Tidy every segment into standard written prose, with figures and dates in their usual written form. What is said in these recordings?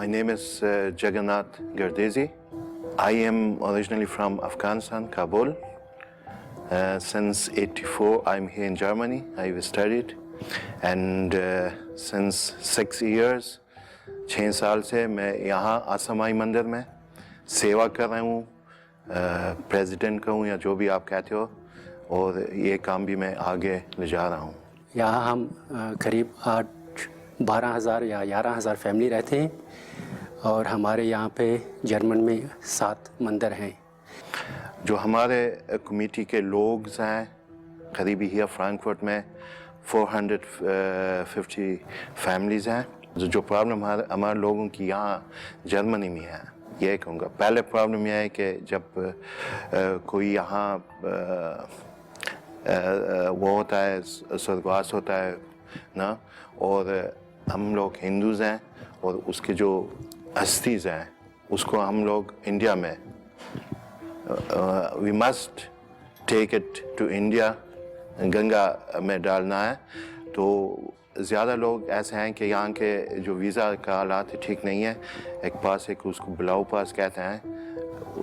My name is Jagannath Gardezi. I am originally from Afghanistan, Kabul. Since '84, I'm here in Germany. I've studied, and since 6 years, 6 साल से मैं यहाँ आसमाई मंदिर में सेवा कर रहा हूँ, प्रेसिडेंट का हूँ या जो भी आप कहते हो, और ये काम भी मैं आगे ले जा रहा हूँ। यहाँ हम करीब 12,000 या 11,000 फैमिली रहते हैं और हमारे यहाँ पे जर्मन में 7 मंदिर हैं। जो हमारे कमेटी के लोग हैं, करीबी हियर फ्रैंकफर्ट में 450 फैमिलीज़ हैं। जो प्रॉब्लम हमारे लोगों की यहाँ जर्मनी में है, ये कहूँगा। पहले प्रॉब्लम यह है कि जब कोई यहाँ वो होता है, स्वर्गवास होता है ना, और हम लोग हिंदूज़ हैं और उसके जो अस्थिज़ हैं उसको हम लोग इंडिया में we must take it to India, Ganga में डालना है। तो ज़्यादा लोग ऐसे हैं कि यहाँ के जो वीज़ा का हालात ठीक नहीं है। एक पास एक उसको ब्लाउ पास कहते हैं,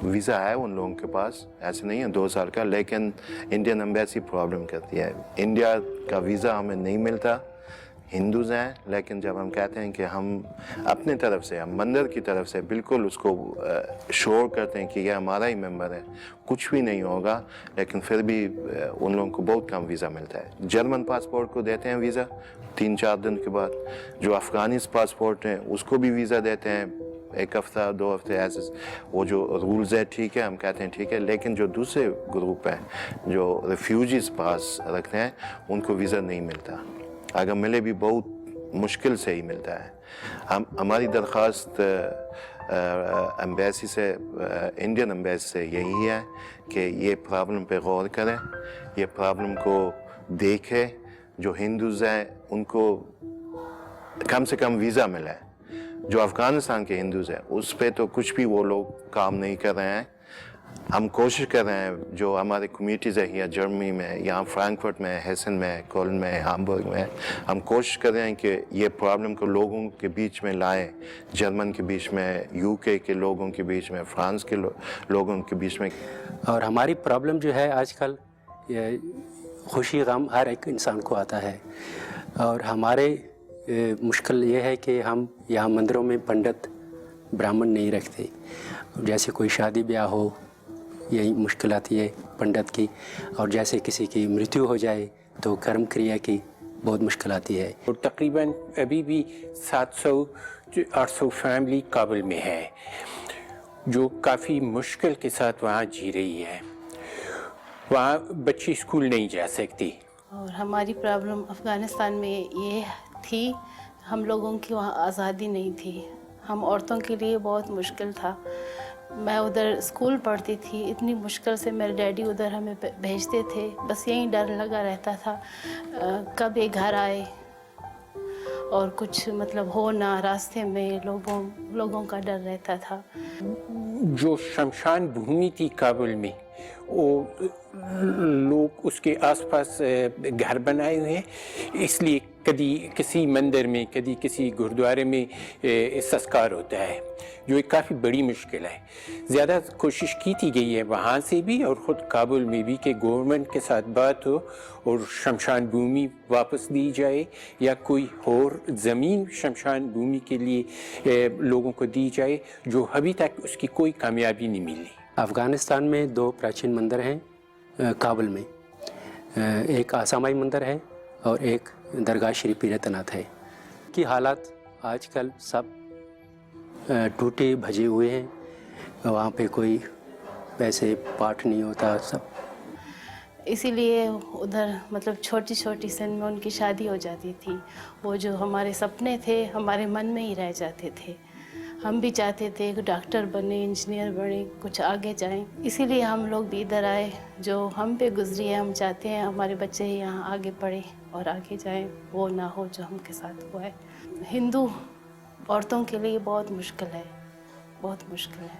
वीज़ा है उन लोगों के पास, ऐसे नहीं है 2 साल का, लेकिन इंडियन एम्बेसी प्रॉब्लम करती है। इंडिया का वीज़ा हमें नहीं मिलता। हिंदूज़ हैं, लेकिन जब हम कहते हैं कि हम अपने तरफ से, हम मंदिर की तरफ से बिल्कुल उसको शोर करते हैं कि यह हमारा ही मेंबर है, कुछ भी नहीं होगा, लेकिन फिर भी उन लोगों को बहुत कम वीज़ा मिलता है। जर्मन पासपोर्ट को देते हैं वीज़ा 3-4 दिन के बाद। जो अफ़गानिस पासपोर्ट हैं उसको भी वीज़ा देते हैं 1 हफ़्ता 2 हफ़्ते, ऐसे वो जो रूल्स है ठीक है, हम कहते हैं ठीक है। लेकिन जो दूसरे ग्रुप हैं जो रिफ्यूजीज़ पास रखते हैं उनको वीज़ा नहीं मिलता, अगर मिले भी बहुत मुश्किल से ही मिलता है। हमारी दरख्वास्त एम्बेसी से, इंडियन एम्बेसी से यही है कि ये प्रॉब्लम पे गौर करें, ये प्रॉब्लम को देखें। जो हिंदूज़ हैं उनको कम से कम वीज़ा मिले। जो अफ़गानिस्तान के हिंदूज़ हैं उस पे तो कुछ भी वो लोग काम नहीं कर रहे हैं। हम कोशिश कर रहे हैं, जो हमारे कम्यूनिटीज़ है यहाँ जर्मनी में, यहाँ फ्रैंकफर्ट में, हेसन में, कोलन में, हाम्बर्ग में, हम कोशिश कर रहे हैं कि ये प्रॉब्लम को लोगों के बीच में लाएं, जर्मन के बीच में, यूके के लोगों के बीच में, फ्रांस के लोगों के बीच में। और हमारी प्रॉब्लम जो है आजकल, खुशी गम हर एक इंसान को आता है, और हमारे मुश्किल ये है कि हम यहाँ मंदिरों में पंडित ब्राह्मण नहीं रखते। जैसे कोई शादी ब्याह हो, यही मुश्किल आती है पंडित की, और जैसे किसी की मृत्यु हो जाए तो कर्म क्रिया की बहुत मुश्किल आती है। और तकरीबन अभी भी 700-800 फैमिली काबुल में है जो काफ़ी मुश्किल के साथ वहाँ जी रही है। वहाँ बच्ची स्कूल नहीं जा सकती। और हमारी प्रॉब्लम अफ़गानिस्तान में ये थी, हम लोगों की वहाँ आज़ादी नहीं थी। हम औरतों के लिए बहुत मुश्किल था। मैं उधर स्कूल पढ़ती थी, इतनी मुश्किल से मेरे डैडी उधर हमें भेजते थे। बस यही डर लगा रहता था कब ये घर आए, और कुछ मतलब हो ना, रास्ते में लोगों का डर रहता था। जो शमशान भूमि थी काबुल में, वो लोग उसके आसपास घर बनाए हुए हैं, इसलिए कभी किसी मंदिर में, कभी किसी गुरुद्वारे में संस्कार होता है, जो एक काफ़ी बड़ी मुश्किल है। ज़्यादा कोशिश की गई है वहाँ से भी और ख़ुद काबुल में भी कि गवर्नमेंट के साथ बात हो और शमशान भूमि वापस दी जाए, या कोई और ज़मीन शमशान भूमि के लिए लोगों को दी जाए, जो अभी तक उसकी कोई कामयाबी नहीं मिली। अफ़गानिस्तान में 2 प्राचीन मंदिर हैं काबुल में। एक आसामाई मंदिर है और एक दरगाह श्री पीरतनाथ है। की हालात आजकल सब टूटे भजे हुए हैं, वहाँ पे कोई वैसे पाठ नहीं होता सब। इसीलिए उधर मतलब छोटी छोटी सन में उनकी शादी हो जाती थी। वो जो हमारे सपने थे हमारे मन में ही रह जाते थे। हम भी चाहते थे कि डॉक्टर बने, इंजीनियर बने, कुछ आगे जाएं। इसीलिए हम लोग भी इधर आए। जो हम पे गुजरी है, हम चाहते हैं हमारे बच्चे यहाँ आगे पढ़े और आगे जाएं, वो ना हो जो हमके साथ हुआ है। हिंदू औरतों के लिए बहुत मुश्किल है, बहुत मुश्किल है।